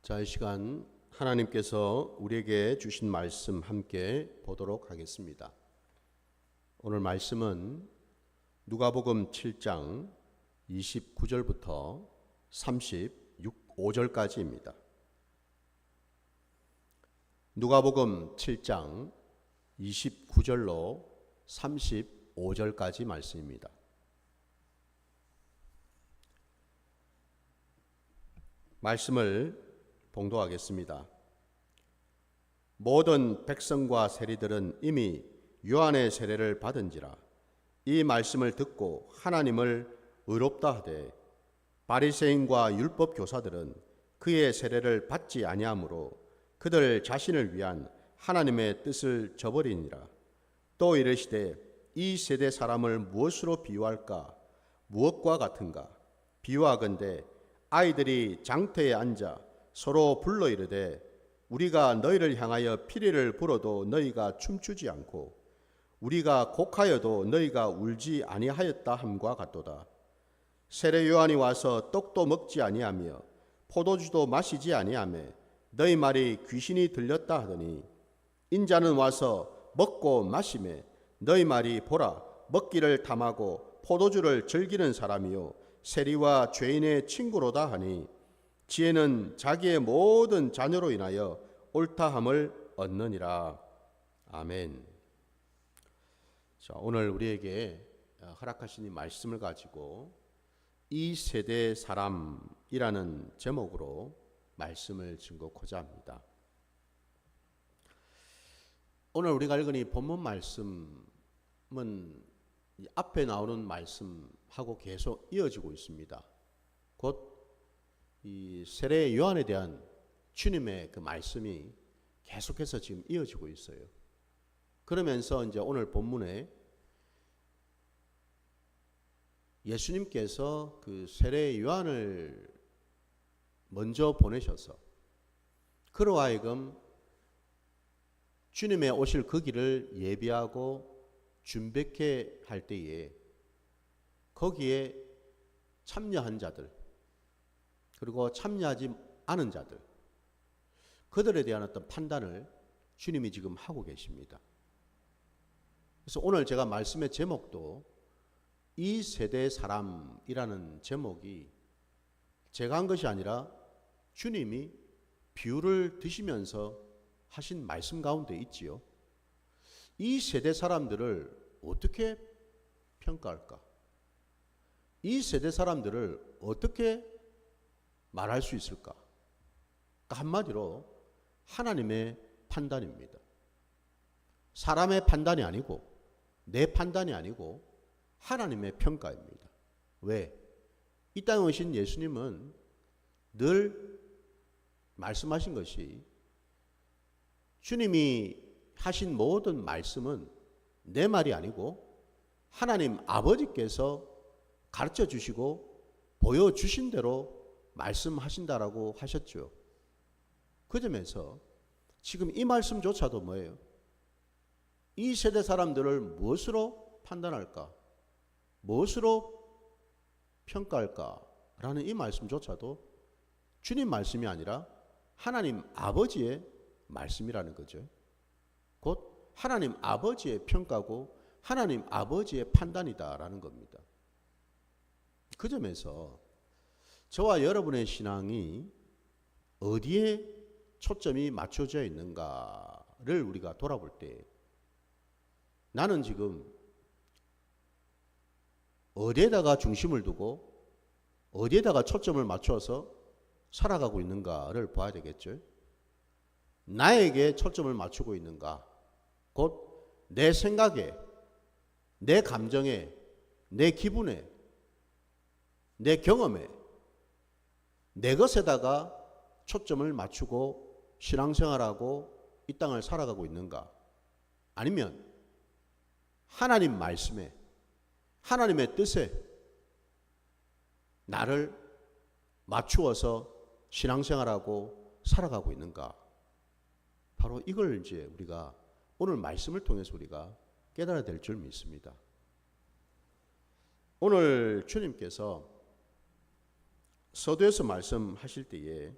자, 이 시간 하나님께서 우리에게 주신 말씀 함께 보도록 하겠습니다. 오늘 말씀은 누가복음 7장 29절부터 35절까지입니다. 누가복음 7장 29절로 35절까지 말씀입니다. 말씀을 봉독하겠습니다. 모든 백성과 세리들은 이미 요한의 세례를 받은지라 이 말씀을 듣고 하나님을 의롭다 하되 바리새인과 율법 교사들은 그의 세례를 받지 아니하므로 그들 자신을 위한 하나님의 뜻을 저버리니라. 또 이르시되 이 세대 사람을 무엇으로 비유할까? 무엇과 같은가? 비유하건대 아이들이 장터에 앉아 서로 불러 이르되 우리가 너희를 향하여 피리를 불어도 너희가 춤추지 않고 우리가 곡하여도 너희가 울지 아니하였다 함과 같도다. 세례 요한이 와서 떡도 먹지 아니하며 포도주도 마시지 아니하며 너희 말이 귀신이 들렸다 하더니 인자는 와서 먹고 마시매 너희 말이 보라 먹기를 탐하고 포도주를 즐기는 사람이요 세리와 죄인의 친구로다 하니 지혜는 자기의 모든 자녀로 인하여 옳다함을 얻느니라. 아멘. 자, 오늘 우리에게 허락하신 이 말씀을 가지고 이 세대 사람이라는 제목으로 말씀을 증거하고자 합니다. 오늘 우리가 읽은 이 본문 말씀은 앞에 나오는 말씀하고 계속 이어지고 있습니다. 곧 이 세례 요한에 대한 주님의 그 말씀이 계속해서 지금 이어지고 있어요. 그러면서 이제 오늘 본문에 예수님께서 그 세례 요한을 먼저 보내셔서 그로 하여금 주님의 오실 그 길을 예비하고 준비케 할 때에 거기에 참여한 자들 그리고 참여하지 않은 자들 그들에 대한 어떤 판단을 주님이 지금 하고 계십니다. 그래서 오늘 제가 말씀의 제목도 이 세대의 사람이라는 제목이 제가 한 것이 아니라 주님이 비유를 드시면서 하신 말씀 가운데 있지요. 이 세대 사람들을 어떻게 평가할까? 이 세대 사람들을 어떻게 말할 수 있을까? 한마디로 하나님의 판단입니다. 사람의 판단이 아니고 내 판단이 아니고 하나님의 평가입니다. 왜? 이 땅에 오신 예수님은 늘 말씀하신 것이 주님이 하신 모든 말씀은 내 말이 아니고 하나님 아버지께서 가르쳐 주시고 보여주신 대로 말씀하신다라고 하셨죠. 그 점에서 지금 이 말씀조차도 뭐예요? 이 세대 사람들을 무엇으로 판단할까? 무엇으로 평가할까? 라는 이 말씀조차도 주님 말씀이 아니라 하나님 아버지의 말씀이라는 거죠. 곧 하나님 아버지의 평가고 하나님 아버지의 판단이다라는 겁니다. 그 점에서 저와 여러분의 신앙이 어디에 초점이 맞춰져 있는가를 우리가 돌아볼 때 나는 지금 어디에다가 중심을 두고 어디에다가 초점을 맞춰서 살아가고 있는가를 봐야 되겠죠. 나에게 초점을 맞추고 있는가? 곧 내 생각에, 내 감정에, 내 기분에, 내 경험에, 내 것에다가 초점을 맞추고 신앙생활하고 이 땅을 살아가고 있는가? 아니면 하나님 말씀에, 하나님의 뜻에 나를 맞추어서 신앙생활하고 살아가고 있는가? 바로 이걸 이제 우리가 오늘 말씀을 통해서 우리가 깨달아야 될 줄 믿습니다. 오늘 주님께서 서두에서 말씀하실 때에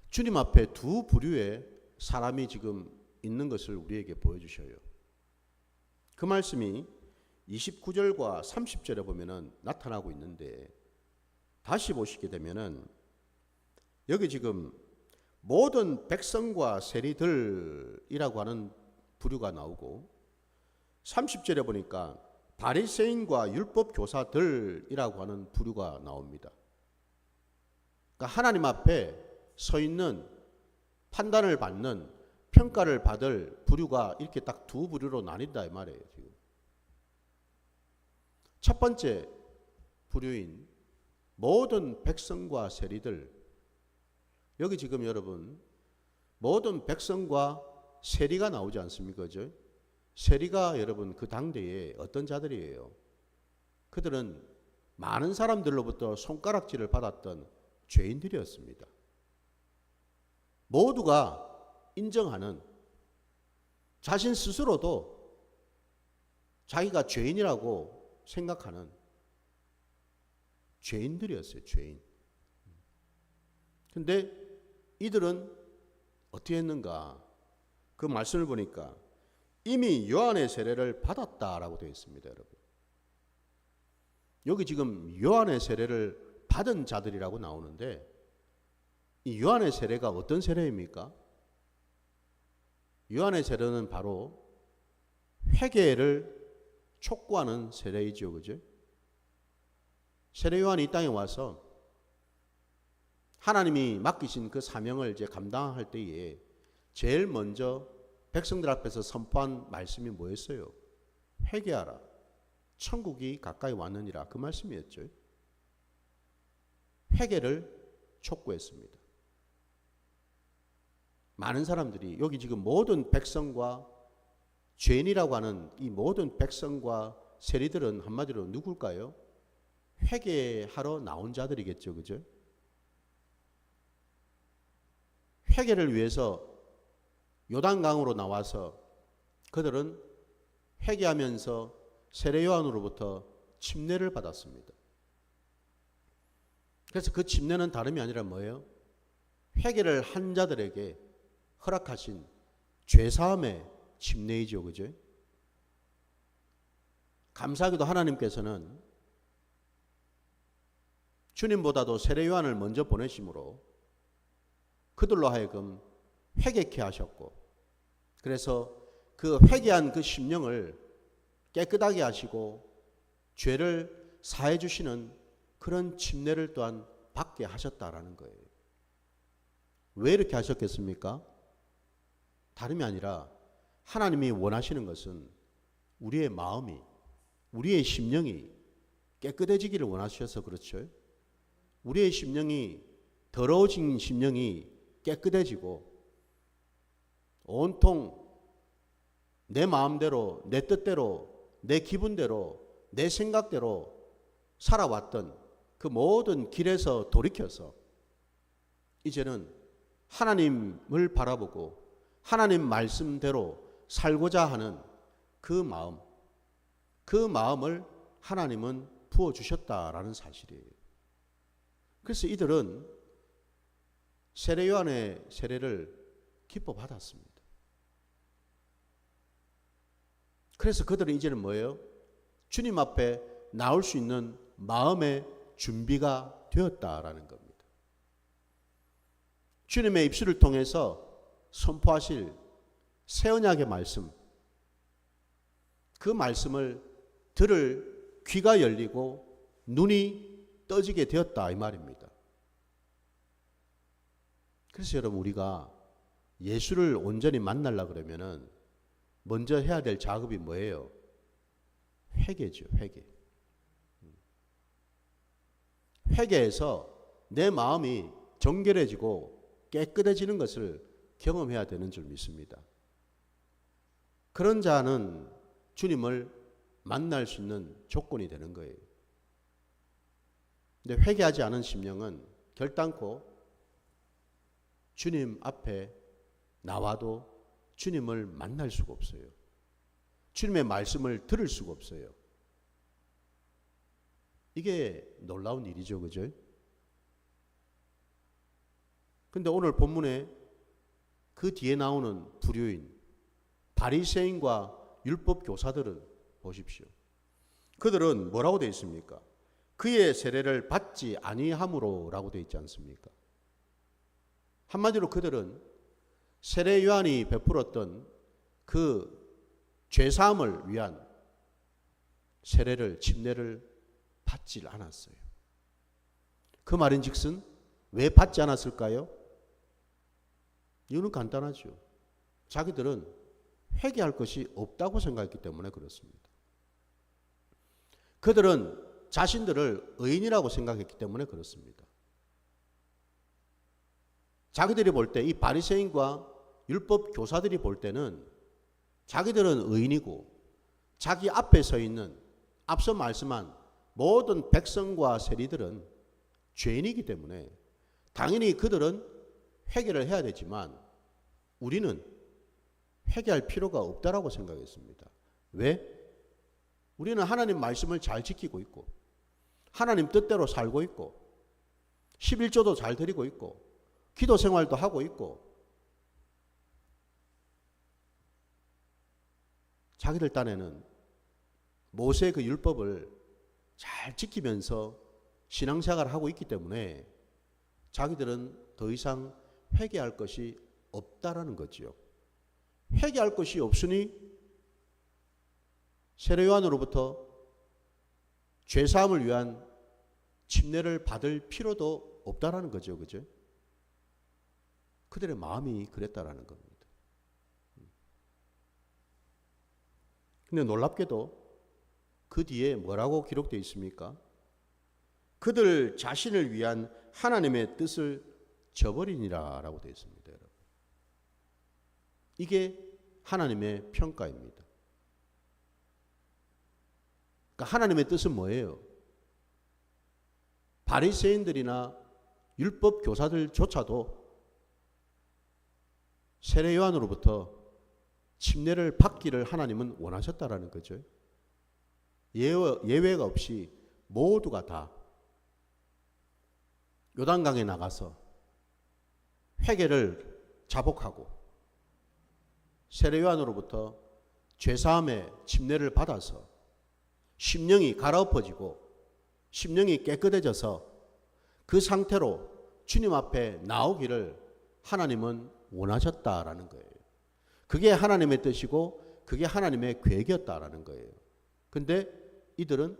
주님 앞에 두 부류의 사람이 지금 있는 것을 우리에게 보여주셔요. 그 말씀이 29절과 30절에 보면은 나타나고 있는데, 다시 보시게 되면은 여기 지금 모든 백성과 세리들이라고 하는 부류가 나오고, 30절에 보니까 바리새인과 율법 교사들이라고 하는 부류가 나옵니다. 그러니까 하나님 앞에 서 있는, 판단을 받는, 평가를 받을 부류가 이렇게 딱 두 부류로 나뉜다 이 말이에요. 지금 첫 번째 부류인 모든 백성과 세리들, 여기 지금 여러분 모든 백성과 세리가 나오지 않습니까? 그죠? 세리가 여러분 그 당대에 어떤 자들이에요? 그들은 많은 사람들로부터 손가락질을 받았던 죄인들이었습니다. 모두가 인정하는, 자신 스스로도 자기가 죄인이라고 생각하는 죄인들이었어요. 죄인. 근데 이들은 어떻게 했는가? 그 말씀을 보니까 이미 요한의 세례를 받았다라고 되어 있습니다. 여러분, 여기 지금 요한의 세례를 받은 자들이라고 나오는데, 이 요한의 세례가 어떤 세례입니까? 요한의 세례는 바로 회개를 촉구하는 세례이죠. 그죠? 세례 요한이 이 땅에 와서 하나님이 맡기신 그 사명을 이제 감당할 때에 제일 먼저 백성들 앞에서 선포한 말씀이 뭐였어요? 회개하라, 천국이 가까이 왔느니라, 그 말씀이었죠. 회개를 촉구했습니다. 많은 사람들이, 여기 지금 모든 백성과 죄인이라고 하는 이 모든 백성과 세리들은 한마디로 누굴까요? 회개하러 나온 자들이겠죠. 그죠? 회개를 위해서 요단강으로 나와서 그들은 회개하면서 세례 요한으로부터 침례를 받았습니다. 그래서 그 침례는 다름이 아니라 뭐예요? 회개를 한 자들에게 허락하신 죄사함의 침례이죠. 그죠? 감사하게도 하나님께서는 주님보다도 세례 요한을 먼저 보내심으로 그들로 하여금 회개케 하셨고, 그래서 그 회개한 그 심령을 깨끗하게 하시고 죄를 사해 주시는 그런 침례를 또한 받게 하셨다라는 거예요. 왜 이렇게 하셨겠습니까? 다름이 아니라 하나님이 원하시는 것은 우리의 마음이, 우리의 심령이 깨끗해지기를 원하셔서 그렇죠. 우리의 심령이, 더러워진 심령이 깨끗해지고 온통 내 마음대로, 내 뜻대로, 내 기분대로, 내 생각대로 살아왔던 그 모든 길에서 돌이켜서 이제는 하나님을 바라보고 하나님 말씀대로 살고자 하는 그 마음, 그 마음을 하나님은 부어주셨다라는 사실이에요. 그래서 이들은 세례 요한의 세례를 기뻐 받았습니다. 그래서 그들은 이제는 뭐예요? 주님 앞에 나올 수 있는 마음의 준비가 되었다라는 겁니다. 주님의 입술을 통해서 선포하실 새 언약의 말씀, 그 말씀을 들을 귀가 열리고 눈이 떠지게 되었다 이 말입니다. 그래서 여러분, 우리가 예수를 온전히 만나려고 그러면은 먼저 해야 될 작업이 뭐예요? 회개죠. 회개. 회개해서 내 마음이 정결해지고 깨끗해지는 것을 경험해야 되는 줄 믿습니다. 그런 자는 주님을 만날 수 있는 조건이 되는 거예요. 근데 회개하지 않은 심령은 결단코 주님 앞에 나와도 주님을 만날 수가 없어요. 주님의 말씀을 들을 수가 없어요. 이게 놀라운 일이죠. 그죠? 근데 오늘 본문에 그 뒤에 나오는 부류인 바리새인과 율법 교사들을 보십시오. 그들은 뭐라고 되어 있습니까? 그의 세례를 받지 아니함으로라고 되어 있지 않습니까? 한마디로 그들은 세례 요한이 베풀었던 그 죄사함을 위한 세례를, 침례를 받지 않았어요. 그 말인즉슨 왜 받지 않았을까요? 이유는 간단하죠. 자기들은 회개할 것이 없다고 생각했기 때문에 그렇습니다. 그들은 자신들을 의인이라고 생각했기 때문에 그렇습니다. 자기들이 볼 때, 이 바리새인과 율법 교사들이 볼 때는 자기들은 의인이고 자기 앞에 서 있는 앞서 말씀한 모든 백성과 세리들은 죄인이기 때문에 당연히 그들은 회개를 해야 되지만 우리는 회개할 필요가 없다라고 생각했습니다. 왜? 우리는 하나님 말씀을 잘 지키고 있고 하나님 뜻대로 살고 있고 11조도 잘 드리고 있고 기도 생활도 하고 있고 자기들 딴에는 모세의 그 율법을 잘 지키면서 신앙생활을 하고 있기 때문에 자기들은 더 이상 회개할 것이 없다라는 거지요. 회개할 것이 없으니 세례 요한으로부터 죄사함을 위한 침례를 받을 필요도 없다라는 거죠. 그죠? 그들의 마음이 그랬다라는 겁니다. 근데 놀랍게도 그 뒤에 뭐라고 기록되어 있습니까? 그들 자신을 위한 하나님의 뜻을 저버리니라 라고 되어 있습니다. 여러분. 이게 하나님의 평가입니다. 그러니까 하나님의 뜻은 뭐예요? 바리새인들이나 율법 교사들조차도 세례 요한으로부터 침례를 받기를 하나님은 원하셨다라는 거죠. 예외가 없이 모두가 다 요단강에 나가서 회개를 자복하고 세례 요한으로부터 죄사함의 침례를 받아서 심령이 갈아엎어지고 심령이 깨끗해져서 그 상태로 주님 앞에 나오기를 하나님은 원하셨다라는 거예요. 그게 하나님의 뜻이고 그게 하나님의 계획이었다라는 거예요. 근데 이들은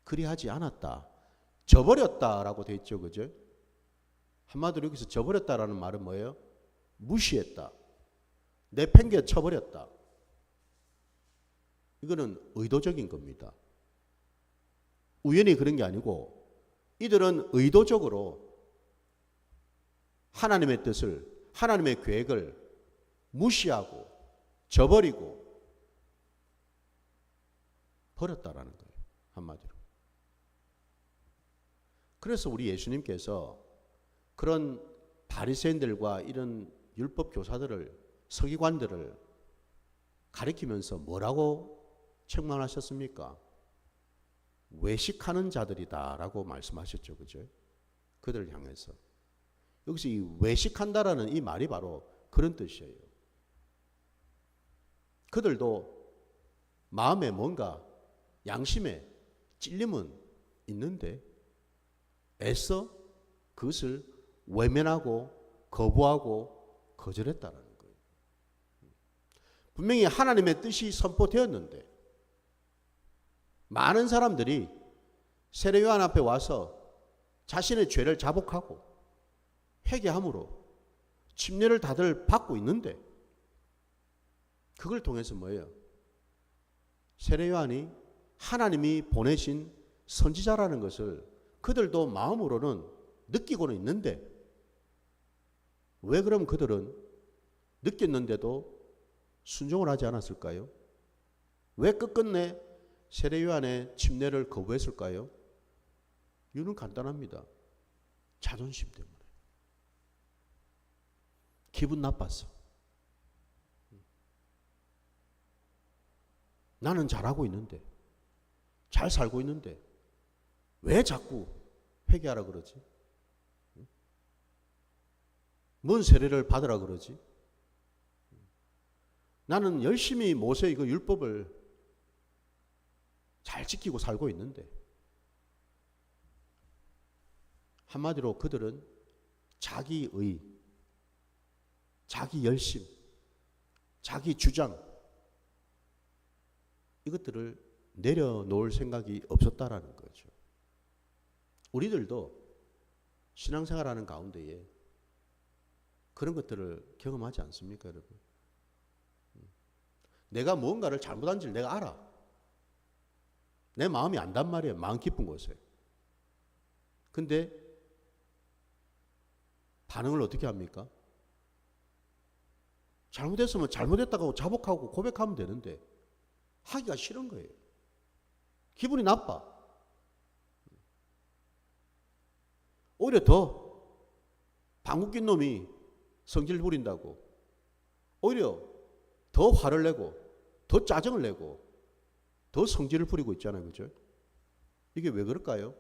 그리하지 않았다. 저버렸다라고 되어 있죠. 그죠? 한마디로 여기서 저버렸다라는 말은 뭐예요? 무시했다. 내팽개 쳐버렸다. 이거는 의도적인 겁니다. 우연히 그런 게 아니고 이들은 의도적으로 하나님의 뜻을, 하나님의 계획을 무시하고 저버리고 버렸다라는 거예요. 한마디로. 그래서 우리 예수님께서 그런 바리새인들과 이런 율법 교사들을, 서기관들을 가리키면서 뭐라고 책망하셨습니까? 외식하는 자들이다라고 말씀하셨죠. 그죠? 그들을 향해서. 여기서 이 외식한다라는 이 말이 바로 그런 뜻이에요. 그들도 마음에 뭔가 양심에 찔림은 있는데 애써 그것을 외면하고 거부하고 거절했다는 거예요. 분명히 하나님의 뜻이 선포되었는데 많은 사람들이 세례 요한 앞에 와서 자신의 죄를 자복하고 회개함으로 침례를 다들 받고 있는데 그걸 통해서 뭐예요? 세례 요한이 하나님이 보내신 선지자라는 것을 그들도 마음으로는 느끼고는 있는데 왜 그럼 그들은 느꼈는데도 순종을 하지 않았을까요? 왜 끝끝내 세례 요한의 침례를 거부했을까요? 이유는 간단합니다. 자존심 때문에. 기분 나빴어. 나는 잘하고 있는데, 잘 살고 있는데 왜 자꾸 회개하라 그러지? 뭔 세례를 받으라 그러지? 나는 열심히 모세의 그 율법을 잘 지키고 살고 있는데, 한마디로 그들은 자기의, 자기 열심, 자기 주장, 이것들을 내려놓을 생각이 없었다라는 거죠. 우리들도 신앙생활하는 가운데에 그런 것들을 경험하지 않습니까, 여러분? 내가 무언가를 잘못한 줄 내가 알아. 내 마음이 안단 말이에요. 마음 깊은 곳에. 근데 반응을 어떻게 합니까? 잘못했으면 잘못했다고 자복하고 고백하면 되는데 하기가 싫은 거예요. 기분이 나빠. 오히려 더 방귀 낀 놈이 성질 부린다고 오히려 더 화를 내고 더 짜증을 내고 더 성질을 부리고 있잖아요. 그죠? 이게 왜 그럴까요?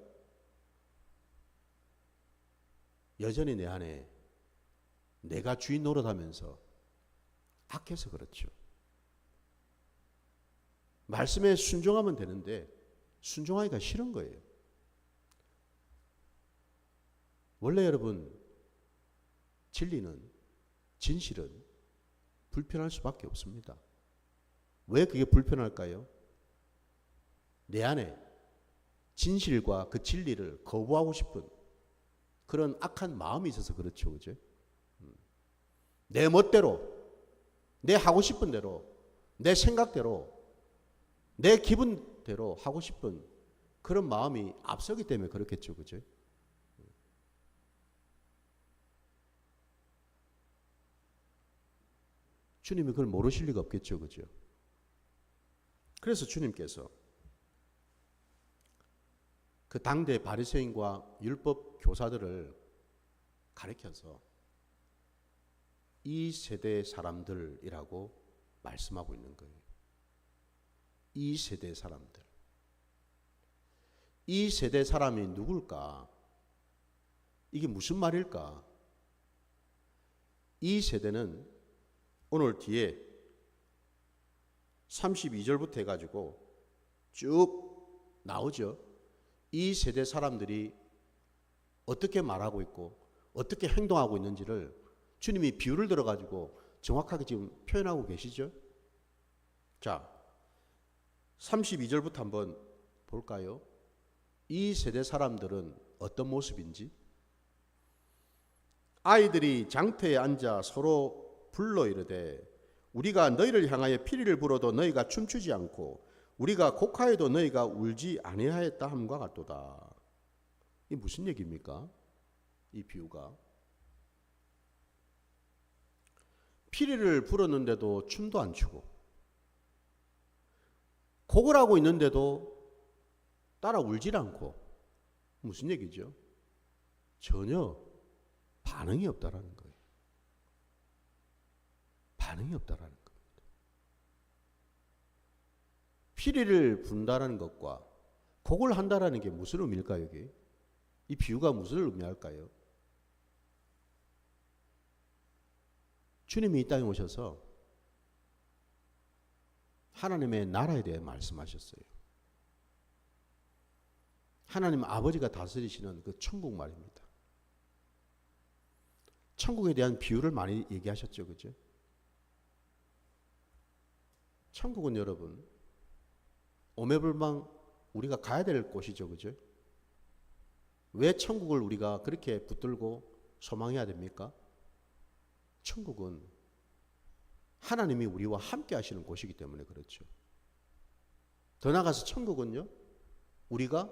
여전히 내 안에 내가 주인 노릇하면서 악해서 그렇죠. 말씀에 순종하면 되는데 순종하기가 싫은 거예요. 원래 여러분, 진리는, 진실은 불편할 수밖에 없습니다. 왜 그게 불편할까요? 내 안에 진실과 그 진리를 거부하고 싶은 그런 악한 마음이 있어서 그렇죠. 그죠? 내 멋대로, 내 하고 싶은 대로, 내 생각대로, 내 기분대로 하고 싶은 그런 마음이 앞서기 때문에 그렇겠죠. 그죠? 주님이 그걸 모르실 리가 없겠죠. 그죠? 그래서 주님께서 그 당대 바리새인과 율법 교사들을 가리켜서 이 세대 사람들이라고 말씀하고 있는 거예요. 이 세대 사람들. 이 세대 사람이 누굴까? 이게 무슨 말일까? 이 세대는 오늘 뒤에 32절부터 해가지고 쭉 나오죠. 이 세대 사람들이 어떻게 말하고 있고 어떻게 행동하고 있는지를 주님이 비유를 들어가지고 정확하게 지금 표현하고 계시죠. 자, 32절부터 한번 볼까요? 이 세대 사람들은 어떤 모습인지. 아이들이 장터에 앉아 서로 불러 이르되 우리가 너희를 향하여 피리를 불어도 너희가 춤추지 않고 우리가 곡하여도 너희가 울지 아니하였다 함과 같도다. 이 무슨 얘기입니까? 이 비유가. 피리를 불었는데도 춤도 안 추고 곡을 하고 있는데도 따라 울질 않고 무슨 얘기죠? 전혀 반응이 없다라는 거예요. 반응이 없다라는 겁니다. 피리를 분다라는 것과 곡을 한다라는 게 무슨 의미일까요? 여기? 이 비유가 무슨 의미할까요? 주님이 이 땅에 오셔서 하나님의 나라에 대해 말씀하셨어요. 하나님 아버지가 다스리시는 그 천국 말입니다. 천국에 대한 비유를 많이 얘기하셨죠. 그죠? 천국은 여러분 오매불망 우리가 가야 될 곳이죠. 그죠? 왜 천국을 우리가 그렇게 붙들고 소망해야 됩니까? 천국은 하나님이 우리와 함께 하시는 곳이기 때문에 그렇죠. 더 나아가서 천국은요, 우리가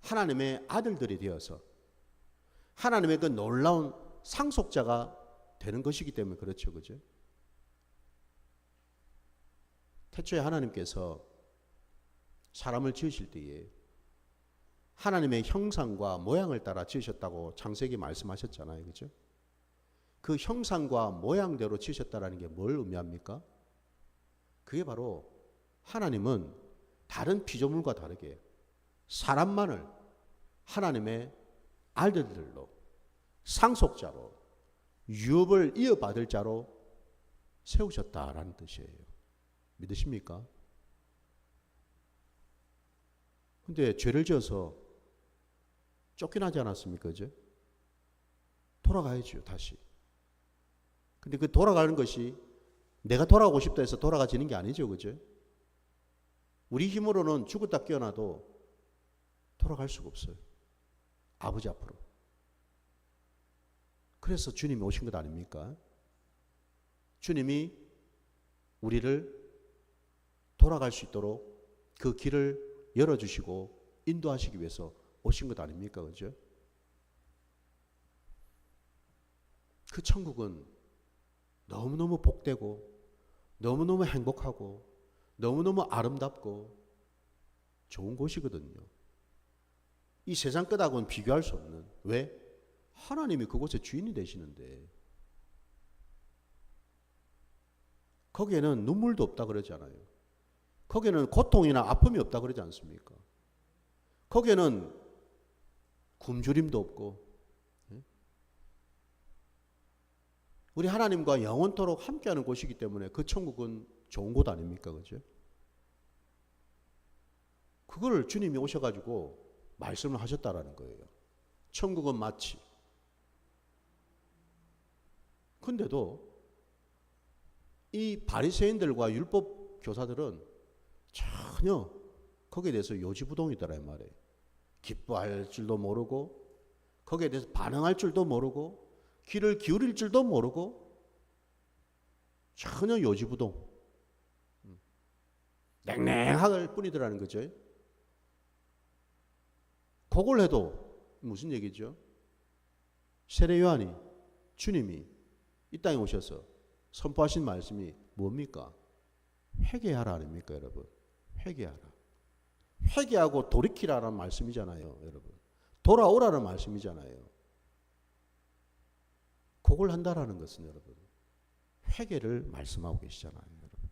하나님의 아들들이 되어서 하나님의 그 놀라운 상속자가 되는 것이기 때문에 그렇죠. 그죠? 태초에 하나님께서 사람을 지으실 때에 하나님의 형상과 모양을 따라 지으셨다고 창세기 말씀하셨잖아요. 그죠? 그 형상과 모양대로 지으셨다는 게 뭘 의미합니까? 그게 바로 하나님은 다른 피조물과 다르게 사람만을 하나님의 아들들로 상속자로 유업을 이어받을 자로 세우셨다라는 뜻이에요. 믿으십니까? 근데 죄를 지어서 쫓겨나지 않았습니까? 이제 돌아가야죠, 다시. 근데 그 돌아가는 것이 내가 돌아가고 싶다 해서 돌아가지는 게 아니죠, 그죠? 우리 힘으로는 죽었다 깨어나도 돌아갈 수가 없어요. 아버지 앞으로. 그래서 주님이 오신 것 아닙니까? 주님이 우리를 돌아갈 수 있도록 그 길을 열어주시고 인도하시기 위해서 오신 것 아닙니까? 그죠? 그 천국은 너무너무 복되고 너무너무 행복하고 너무너무 아름답고 좋은 곳이거든요. 이 세상 끝하고는 비교할 수 없는. 왜? 하나님이 그곳의 주인이 되시는데. 거기에는 눈물도 없다 그러잖아요. 거기에는 고통이나 아픔이 없다 그러지 않습니까? 거기에는 굶주림도 없고, 우리 하나님과 영원토록 함께하는 곳이기 때문에 그 천국은 좋은 곳 아닙니까? 그죠? 그걸 주님이 오셔가지고 말씀을 하셨다라는 거예요. 천국은 마치. 근데도 이 바리새인들과 율법 교사들은 전혀 거기에 대해서 요지부동이더라 이 말이에요. 기뻐할 줄도 모르고 거기에 대해서 반응할 줄도 모르고 귀를 기울일 줄도 모르고 전혀 요지부동. 냉랭할 뿐이더라는 거죠. 그걸 해도 무슨 얘기죠? 세례 요한이 주님이 이 땅에 오셔서 선포하신 말씀이 뭡니까? 회개하라 아닙니까, 여러분? 회개하라. 회개하고 돌이키라는 말씀이잖아요, 여러분. 돌아오라는 말씀이잖아요. 그걸 한다라는 것은 여러분, 회개를 말씀하고 계시잖아요, 여러분.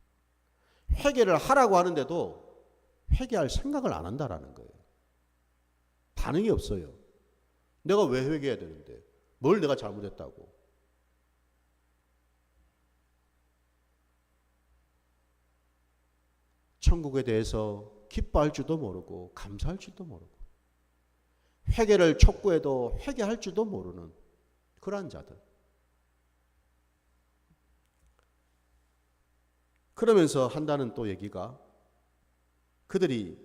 회개를 하라고 하는데도 회개할 생각을 안 한다라는 거예요. 반응이 없어요. 내가 왜 회개해야 되는데? 뭘 내가 잘못했다고? 천국에 대해서 기뻐할 줄도 모르고 감사할 줄도 모르고 회개를 촉구해도 회개할 줄도 모르는 그러한 자들. 그러면서 한다는 또 얘기가 그들이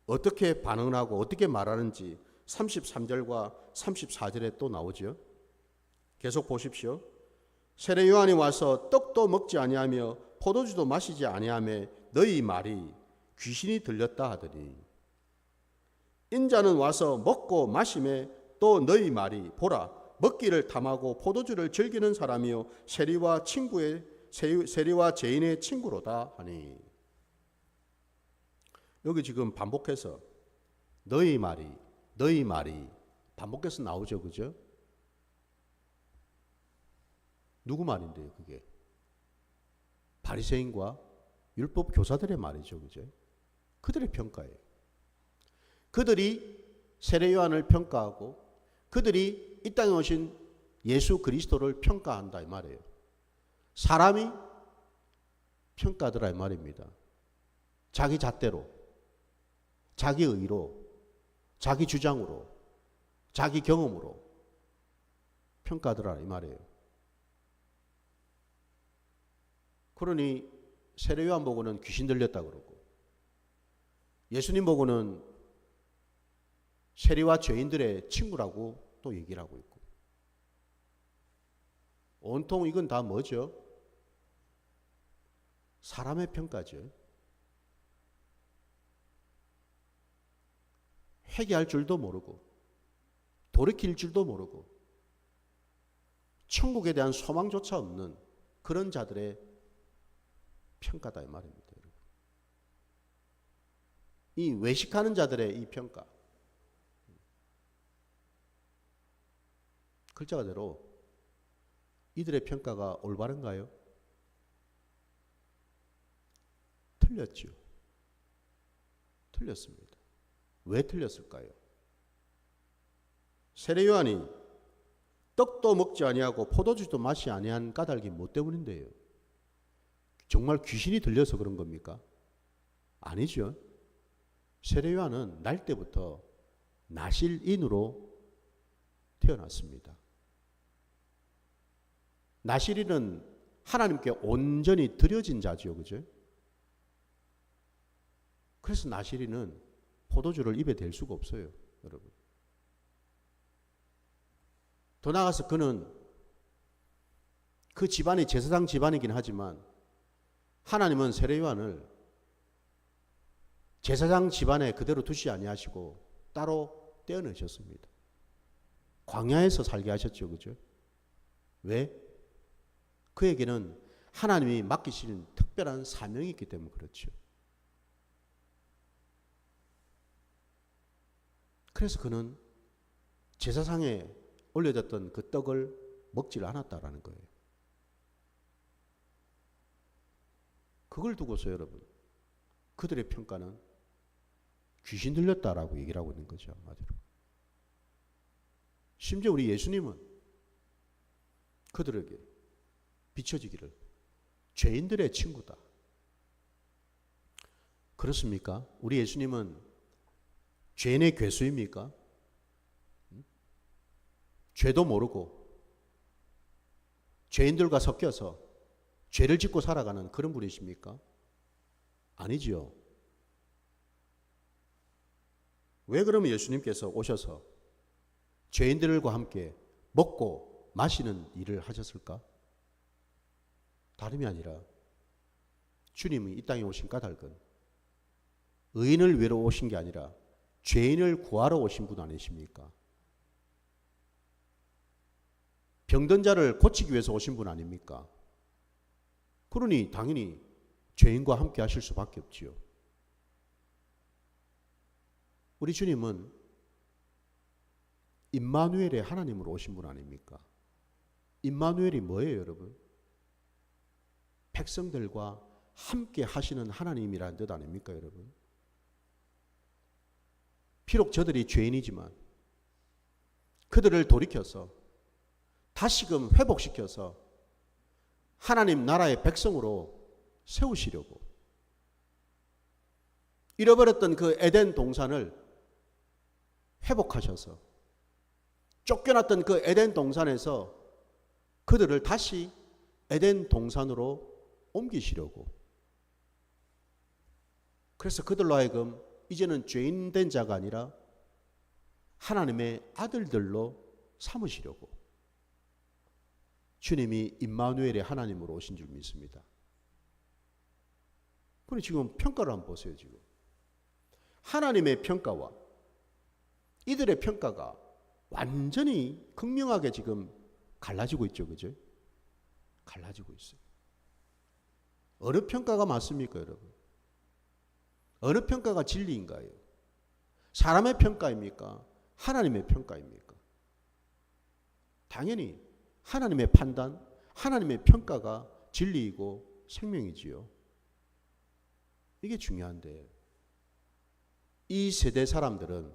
어떻게 반응을 하고 어떻게 말하는지 33절과 34절에 또 나오죠. 계속 보십시오. 세례 요한이 와서 떡도 먹지 아니하며 포도주도 마시지 아니하며 너희 말이 귀신이 들렸다 하더니 인자는 와서 먹고 마시매 또 너희 말이 보라 먹기를 탐하고 포도주를 즐기는 사람이요 세리와 죄인의 친구로다 하니. 여기 지금 반복해서 너희 말이 반복해서 나오죠, 그죠? 누구 말인데요, 그게? 바리새인과 율법 교사들의 말이죠, 그죠? 그들의 평가예요. 그들이 세례 요한을 평가하고 그들이 이 땅에 오신 예수 그리스도를 평가한다 이 말이에요. 사람이 평가하더라 이 말입니다. 자기 잣대로, 자기 의로, 자기 주장으로, 자기 경험으로 평가하더라 이 말이에요. 그러니 세례 요한 보고는 귀신 들렸다 그러고 예수님 보고는 세리와 죄인들의 친구라고 또 얘기를 하고 있고 온통 이건 다 뭐죠? 사람의 평가죠. 회개할 줄도 모르고 돌이킬 줄도 모르고 천국에 대한 소망조차 없는 그런 자들의 평가다 이 말입니다. 이 외식하는 자들의 이 평가. 글자 그대로 이들의 평가가 올바른가요? 틀렸죠. 틀렸습니다. 왜 틀렸을까요? 세례 요한이 떡도 먹지 아니하고 포도주도 마시 아니한 까닭이 뭐 때문인데요? 정말 귀신이 들려서 그런 겁니까? 아니죠. 세례요한은 날 때부터 나실인으로 태어났습니다. 나실인은 하나님께 온전히 드려진 자지요, 그죠? 그래서 나실인은 포도주를 입에 댈 수가 없어요, 여러분. 더 나아가서 그는 그 집안이 제사장 집안이긴 하지만 하나님은 세례요한을 제사장 집안에 그대로 두지 아니하시고 따로 떼어내셨습니다. 광야에서 살게 하셨죠, 그죠? 왜? 그에게는 하나님이 맡기신 특별한 사명이 있기 때문에 그렇죠. 그래서 그는 제사상에 올려졌던 그 떡을 먹지를 않았다라는 거예요. 그걸 두고서 여러분, 그들의 평가는 귀신 들렸다라고 얘기를 하고 있는 거죠, 한마디로. 심지어 우리 예수님은 그들에게 비춰지기를 죄인들의 친구다. 그렇습니까? 우리 예수님은 죄인의 괴수입니까? 죄도 모르고 죄인들과 섞여서 죄를 짓고 살아가는 그런 분이십니까? 아니지요. 왜 그러면 예수님께서 오셔서 죄인들과 함께 먹고 마시는 일을 하셨을까? 다름이 아니라 주님이 이 땅에 오신 까닭은 의인을 위로 오신 게 아니라 죄인을 구하러 오신 분 아니십니까? 병든 자를 고치기 위해서 오신 분 아닙니까? 그러니 당연히 죄인과 함께 하실 수밖에 없지요. 우리 주님은 임마누엘의 하나님으로 오신 분 아닙니까? 임마누엘이 뭐예요, 여러분? 백성들과 함께 하시는 하나님이라는 뜻 아닙니까, 여러분? 비록 저들이 죄인이지만 그들을 돌이켜서 다시금 회복시켜서 하나님 나라의 백성으로 세우시려고 잃어버렸던 그 에덴 동산을 회복하셔서 쫓겨났던 그 에덴 동산에서 그들을 다시 에덴 동산으로 옮기시려고. 그래서 그들로 하여금 이제는 죄인 된 자가 아니라 하나님의 아들들로 삼으시려고 주님이 임마누엘의 하나님으로 오신 줄 믿습니다. 그런데 지금 평가를 한번 보세요. 지금 하나님의 평가와 이들의 평가가 완전히 극명하게 지금 갈라지고 있죠, 그죠? 갈라지고 있어요. 어느 평가가 맞습니까, 여러분? 어느 평가가 진리인가요? 사람의 평가입니까? 하나님의 평가입니까? 당연히 하나님의 판단, 하나님의 평가가 진리이고 생명이지요. 이게 중요한데 이 세대 사람들은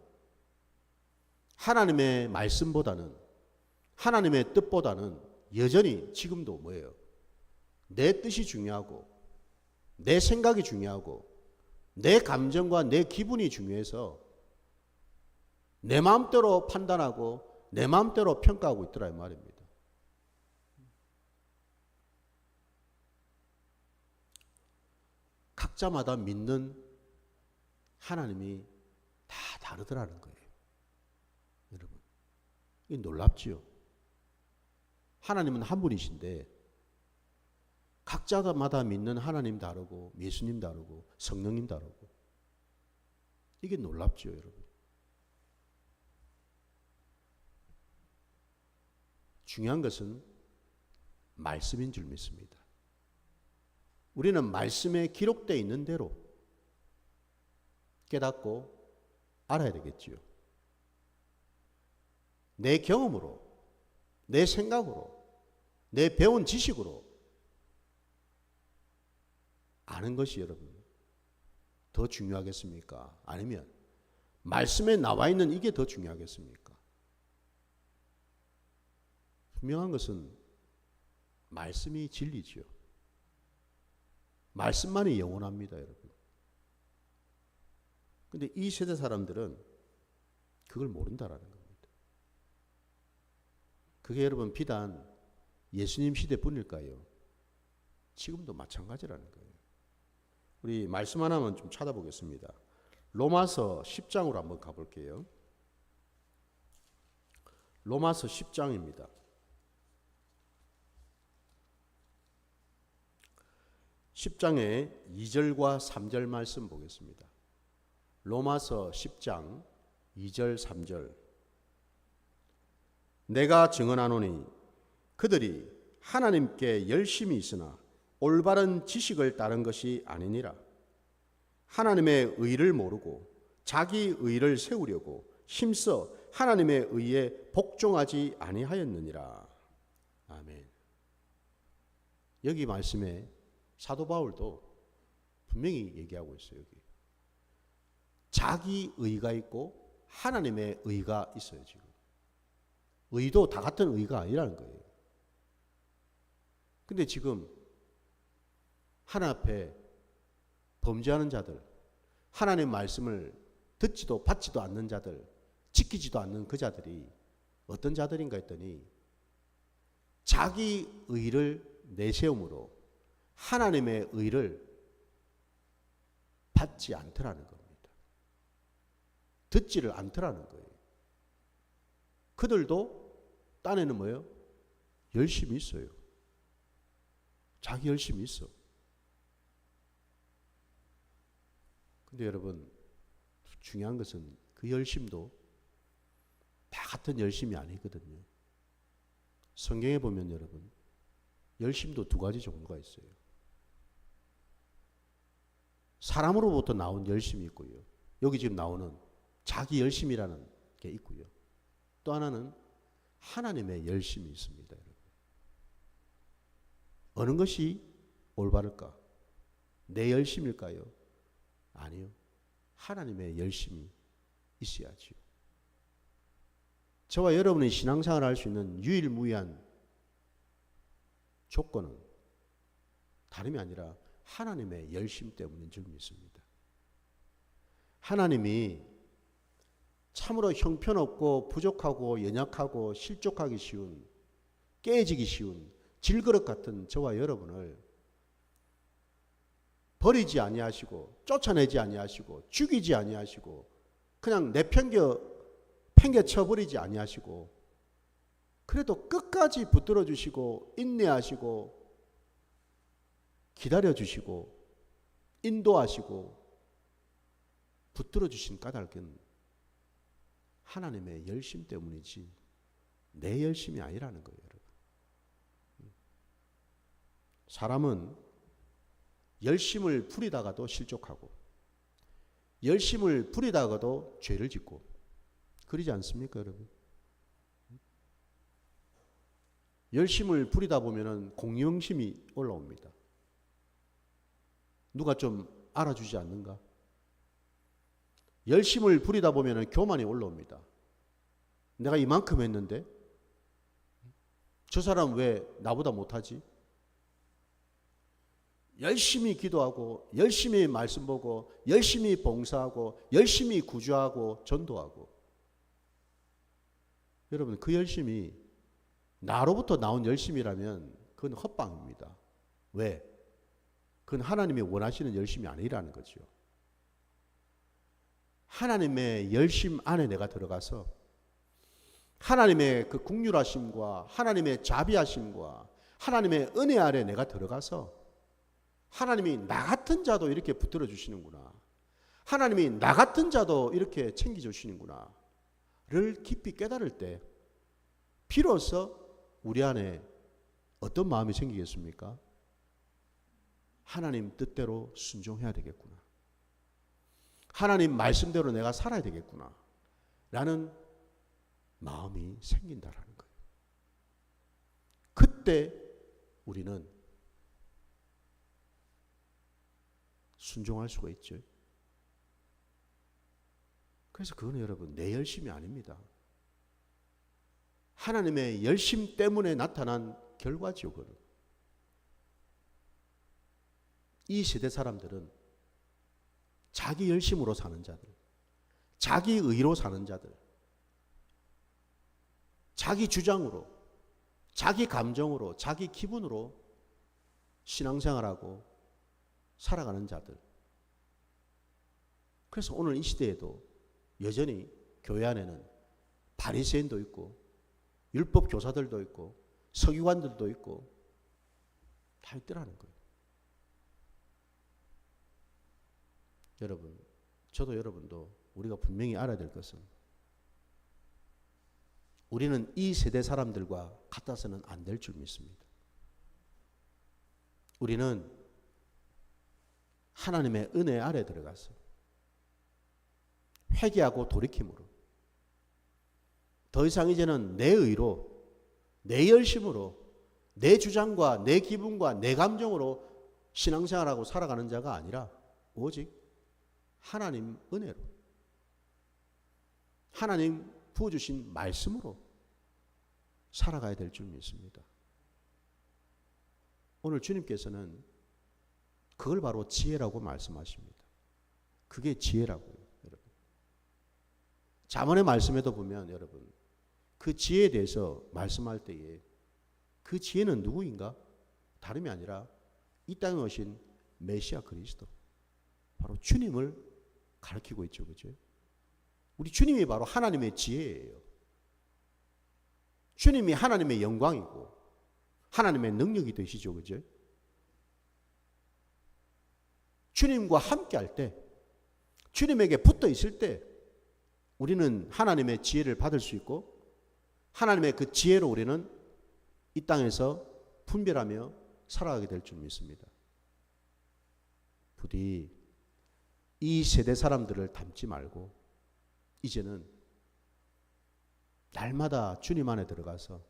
하나님의 말씀보다는 하나님의 뜻보다는 여전히 지금도 뭐예요? 내 뜻이 중요하고 내 생각이 중요하고 내 감정과 내 기분이 중요해서 내 마음대로 판단하고 내 마음대로 평가하고 있더라 이 말입니다. 각자마다 믿는 하나님이 다 다르더라는 거예요. 여러분, 이게 놀랍지요. 하나님은 한 분이신데 각자마다 믿는 하나님 다르고 예수님 다르고 성령님 다르고 이게 놀랍죠, 여러분. 중요한 것은 말씀인 줄 믿습니다. 우리는 말씀에 기록되어 있는 대로 깨닫고 알아야 되겠지요. 내 경험으로, 내 생각으로, 내 배운 지식으로 아는 것이 여러분 더 중요하겠습니까? 아니면 말씀에 나와 있는 이게 더 중요하겠습니까? 분명한 것은 말씀이 진리지요. 말씀만이 영원합니다, 여러분. 근데 이 세대 사람들은 그걸 모른다라는 겁니다. 그게 여러분 비단 예수님 시대뿐일까요? 지금도 마찬가지라는 거예요. 우리 말씀 하나만 좀 찾아보겠습니다. 로마서 10장으로 한번 가볼게요. 로마서 10장입니다. 10장의 2절과 3절 말씀 보겠습니다. 로마서 10장 2절 3절. 내가 증언하노니 그들이 하나님께 열심히 있으나 올바른 지식을 따른 것이 아니니라. 하나님의 의를 모르고 자기 의를 세우려고 힘써 하나님의 의에 복종하지 아니하였느니라. 아멘. 여기 말씀에 사도 바울도 분명히 얘기하고 있어요. 여기 자기 의가 있고 하나님의 의가 있어요. 지금 의도 다 같은 의가 아니라는 거예요. 근데 지금 하나님 앞에 범죄하는 자들, 하나님의 말씀을 듣지도 받지도 않는 자들, 지키지도 않는 그 자들이 어떤 자들인가 했더니 자기 의를 내세움으로 하나님의 의를 받지 않더라는 겁니다. 듣지를 않더라는 거예요. 그들도 딴에는 뭐예요? 열심히 있어요. 자기 열심히 있어. 근데 여러분, 중요한 것은 그 열심도 다 같은 열심이 아니거든요. 성경에 보면 여러분, 열심도 두 가지 종류가 있어요. 사람으로부터 나온 열심이 있고요. 여기 지금 나오는 자기 열심이라는 게 있고요. 또 하나는 하나님의 열심이 있습니다. 여러분. 어느 것이 올바를까? 내 열심일까요? 아니요. 하나님의 열심이 있어야지요. 저와 여러분이 신앙생활을 할 수 있는 유일무이한 조건은 다름이 아니라 하나님의 열심 때문인 줄 믿습니다. 하나님이 참으로 형편없고 부족하고 연약하고 실족하기 쉬운, 깨지기 쉬운 질그릇 같은 저와 여러분을 버리지 아니하시고 쫓아내지 아니하시고 죽이지 아니하시고 그냥 팽개쳐 버리지 아니하시고 그래도 끝까지 붙들어 주시고 인내하시고 기다려 주시고 인도하시고 붙들어 주신 까닭은 하나님의 열심 때문이지 내 열심이 아니라는 거예요. 여러분. 사람은 열심을 부리다가도 실족하고 열심을 부리다가도 죄를 짓고 그러지 않습니까, 여러분? 열심을 부리다 보면은 공경심이 올라옵니다. 누가 좀 알아주지 않는가? 열심을 부리다 보면은 교만이 올라옵니다. 내가 이만큼 했는데 저 사람 왜 나보다 못하지? 열심히 기도하고 열심히 말씀 보고 열심히 봉사하고 열심히 구조하고 전도하고 여러분 그 열심이 나로부터 나온 열심이라면 그건 헛방입니다. 왜? 그건 하나님이 원하시는 열심이 아니라는 거죠. 하나님의 열심 안에 내가 들어가서 하나님의 그 긍휼하심과 하나님의 자비하심과 하나님의 은혜 아래 내가 들어가서 하나님이 나 같은 자도 이렇게 붙들어 주시는구나. 하나님이 나 같은 자도 이렇게 챙겨 주시는구나. 를 깊이 깨달을 때 비로소 우리 안에 어떤 마음이 생기겠습니까? 하나님 뜻대로 순종해야 되겠구나. 하나님 말씀대로 내가 살아야 되겠구나. 라는 마음이 생긴다라는 거예요. 그때 우리는 순종할 수가 있죠. 그래서 그거는 여러분 내 열심이 아닙니다. 하나님의 열심 때문에 나타난 결과지요. 그는. 이 세대 사람들은 자기 열심으로 사는 자들, 자기 의로 사는 자들, 자기 주장으로, 자기 감정으로, 자기 기분으로 신앙생활하고 살아가는 자들. 그래서 오늘 이 시대에도 여전히 교회 안에는 바리새인도 있고 율법 교사들도 있고 서기관들도 있고 다 있더라는 거예요. 여러분, 저도 여러분도 우리가 분명히 알아야 될 것은 우리는 이 세대 사람들과 같아서는 안 될 줄 믿습니다. 우리는 하나님의 은혜 아래 들어가서 회개하고 돌이킴으로 더 이상 이제는 내 의로, 내 열심으로, 내 주장과 내 기분과 내 감정으로 신앙생활하고 살아가는 자가 아니라 오직 하나님 은혜로, 하나님 부어주신 말씀으로 살아가야 될 줄 믿습니다. 오늘 주님께서는 그걸 바로 지혜라고 말씀하십니다. 그게 지혜라고요, 여러분. 잠언의 말씀에도 보면 여러분, 그 지혜에 대해서 말씀할 때에 그 지혜는 누구인가? 다름이 아니라 이 땅에 오신 메시아 그리스도, 바로 주님을 가리키고 있죠. 그죠? 우리 주님이 바로 하나님의 지혜예요. 주님이 하나님의 영광이고 하나님의 능력이 되시죠. 그죠? 주님과 함께 할 때, 주님에게 붙어 있을 때 우리는 하나님의 지혜를 받을 수 있고 하나님의 그 지혜로 우리는 이 땅에서 분별하며 살아가게 될 줄 믿습니다. 부디 이 세대 사람들을 닮지 말고 이제는 날마다 주님 안에 들어가서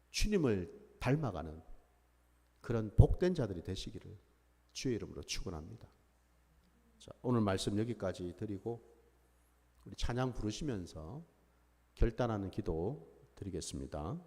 주님을 닮아가는 그런 복된 자들이 되시기를 주의 이름으로 축원합니다. 자, 오늘 말씀 여기까지 드리고 우리 찬양 부르시면서 결단하는 기도 드리겠습니다.